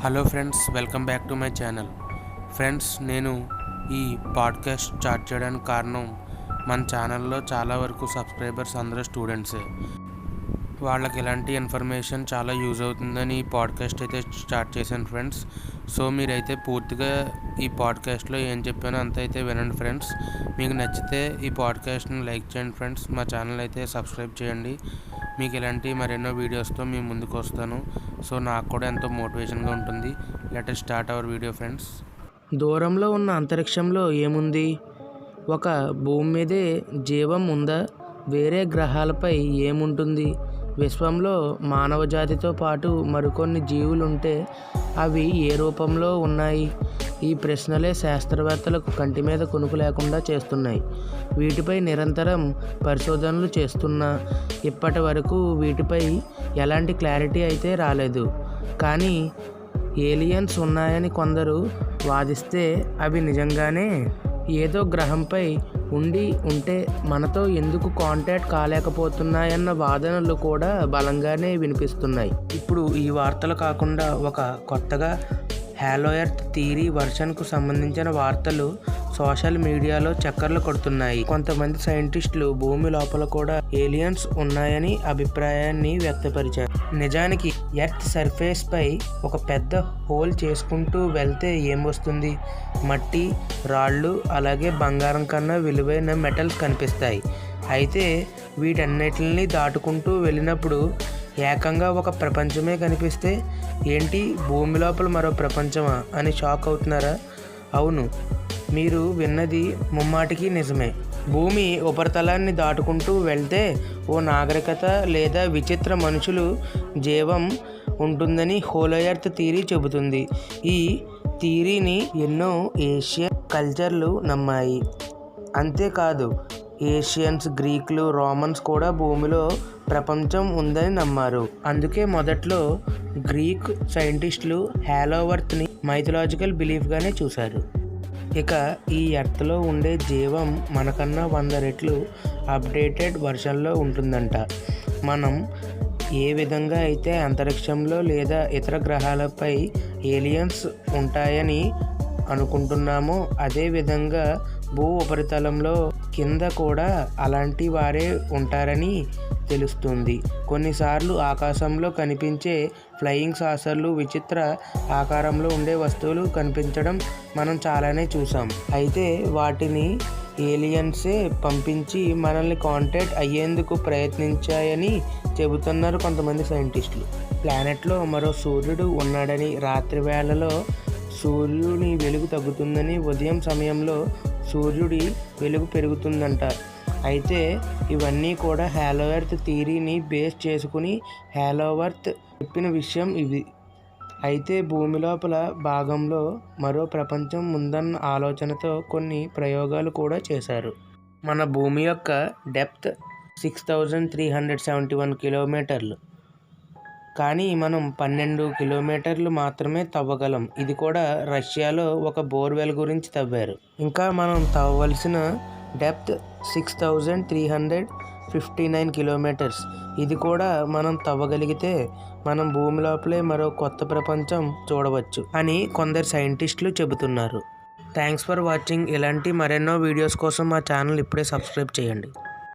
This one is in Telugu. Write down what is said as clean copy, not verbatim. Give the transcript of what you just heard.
Hello friends, welcome back to my channel. Friends, నేను ఈ పాడ్కాస్ట్ స్టార్ట్ చేయడానికి కారణం మన ఛానల్లో చాలా వరకు సబ్స్క్రైబర్స్ అందరూ స్టూడెంట్సే. వాళ్ళకి ఇలాంటి ఇన్ఫర్మేషన్ చాలా యూజ్ అవుతుందని ఈ పాడ్కాస్ట్ అయితే స్టార్ట్ చేశాను ఫ్రెండ్స్. సో మీరైతే పూర్తిగా ఈ పాడ్కాస్ట్లో ఏం చెప్పానో అంత అయితే వినండి ఫ్రెండ్స్. మీకు నచ్చితే ఈ పాడ్కాస్ట్ని లైక్ చేయండి ఫ్రెండ్స్. మా ఛానల్ అయితే సబ్స్క్రైబ్ చేయండి. మీకు ఇలాంటి మరెన్నో వీడియోస్తో మీ ముందుకు వస్తాను. సో నాకు కూడా ఎంతో మోటివేషన్గా ఉంటుంది. Let us start our video friends. దూరంలో ఉన్న అంతరిక్షంలో ఏముంది? ఒక భూమి మీదే జీవం ఉందా? వేరే గ్రహాలపై ఏముంటుంది? విశ్వంలో మానవ జాతితో పాటు మరికొన్ని జీవులుంటే అవి ఏ రూపంలో ఉన్నాయి? ఈ ప్రశ్నలే శాస్త్రవేత్తలకు కంటి మీద కునుకు లేకుండా చేస్తున్నాయి. వీటిపై నిరంతరం పరిశోధనలు చేస్తున్నా ఇప్పటి వరకు వీటిపై ఎలాంటి క్లారిటీ అయితే రాలేదు. కానీ ఏలియన్స్ ఉన్నాయని కొందరు వాదిస్తే అవి నిజంగానే ఏదో గ్రహంపై ఉంటే మనతో ఎందుకు కాంటాక్ట్ కాలేకపోతున్నాయన్న వాదనలు కూడా బలంగానే వినిపిస్తున్నాయి. ఇప్పుడు ఈ వార్తలు కాకుండా ఒక కొత్తగా హాలో ఎర్త్ థియరీ వర్షన్కు సంబంధించిన వార్తలు సోషల్ మీడియాలో చక్కర్లు కొడుతున్నాయి. కొంతమంది సైంటిస్టులు భూమి లోపల కూడా ఏలియన్స్ ఉన్నాయని అభిప్రాయాన్ని వ్యక్తపరిచారు. నిజానికి ఎర్త్ సర్ఫేస్ పై ఒక పెద్ద హోల్ చేసుకుంటూ వెళ్తే ఏమొస్తుంది? మట్టి, రాళ్ళు, అలాగే బంగారం కన్నా విలువైన మెటల్స్ కనిపిస్తాయి. అయితే వీటన్నిటిని దాటుకుంటూ వెళ్ళినప్పుడు ఏకంగా ఒక ప్రపంచమే కనిపిస్తే ఏంటి, భూమి లోపల మరో ప్రపంచమా అని షాక్ అవుతున్నారా? అవును, మీరు విన్నది ముమ్మాటికి నిజమే. భూమి ఉపరితలాన్ని దాటుకుంటూ వెళ్తే ఓ నాగరికత లేదా విచిత్ర మనుషులు జీవం ఉంటుందని హాలో ఎర్త్ థియరీ చెబుతుంది. ఈ థియరీని ఎన్నో ఏషియన్ కల్చర్లు నమ్మాయి. అంతేకాదు, ఏషియన్స్, గ్రీకులు, రోమన్స్ కూడా భూమిలో ప్రపంచం ఉందని నమ్మారు. అందుకే మొదట్లో గ్రీక్ సైంటిస్టులు హాలో ఎర్త్ని మైథలాజికల్ బిలీఫ్గానే చూశారు. ఇక ఈ ఎర్త్లో ఉండే జీవం మనకన్నా 100 రెట్లు అప్డేటెడ్ వర్షన్లో ఉంటుందంట. మనం ఏ విధంగా అయితే అంతరిక్షంలో లేదా ఇతర గ్రహాలపై ఏలియన్స్ ఉంటాయని అనుకుంటున్నామో అదే విధంగా భూ ఉపరితలంలో కింద కూడా అలాంటి వారే ఉంటారని తెలుస్తుంది. కొన్నిసార్లు ఆకాశంలో కనిపించే ఫ్లయింగ్ సాసర్లు, విచిత్ర ఆకారంలో ఉండే వస్తువులు కనిపించడం మనం చాలానే చూసాం. అయితే వాటిని ఏలియన్సే పంపించి మనల్ని కాంటాక్ట్ అయ్యేందుకు ప్రయత్నించాయని చెబుతున్నారు కొంతమంది సైంటిస్టులు. ప్లానెట్లో మరో సూర్యుడు ఉన్నాడని, రాత్రి వేళలో సూర్యుని వెలుగు తగ్గుతుందని, ఉదయం సమయంలో సూర్యుడి వెలుగు పెరుగుతుందంట. అయితే ఇవన్నీ కూడా హాలో ఎర్త్ థియరీని బేస్ చేసుకుని హాలో ఎర్త్ చెప్పిన విషయం ఇది. అయితే భూమి లోపల భాగంలో మరో ప్రపంచం ఉందన్న ఆలోచనతో కొన్ని ప్రయోగాలు కూడా చేశారు. మన భూమి యొక్క డెప్త్ 6371 కిలోమీటర్లు. కానీ మనం 12 కిలోమీటర్లు మాత్రమే తవ్వగలం. ఇది కూడా రష్యాలో ఒక బోర్వెల్ గురించి తవ్వారు. ఇంకా మనం తవ్వవలసిన డెప్త్ 6359 కిలోమీటర్స్. ఇది కూడా మనం తవ్వగలిగితే మనం భూమి లోపలే మరో కొత్త ప్రపంచం చూడవచ్చు అని కొందరు సైంటిస్టులు చెబుతున్నారు. Thanks for watching. ఇలాంటి మరెన్నో వీడియోస్ కోసం మా ఛానల్ ఇప్పుడే సబ్స్క్రైబ్ చేయండి.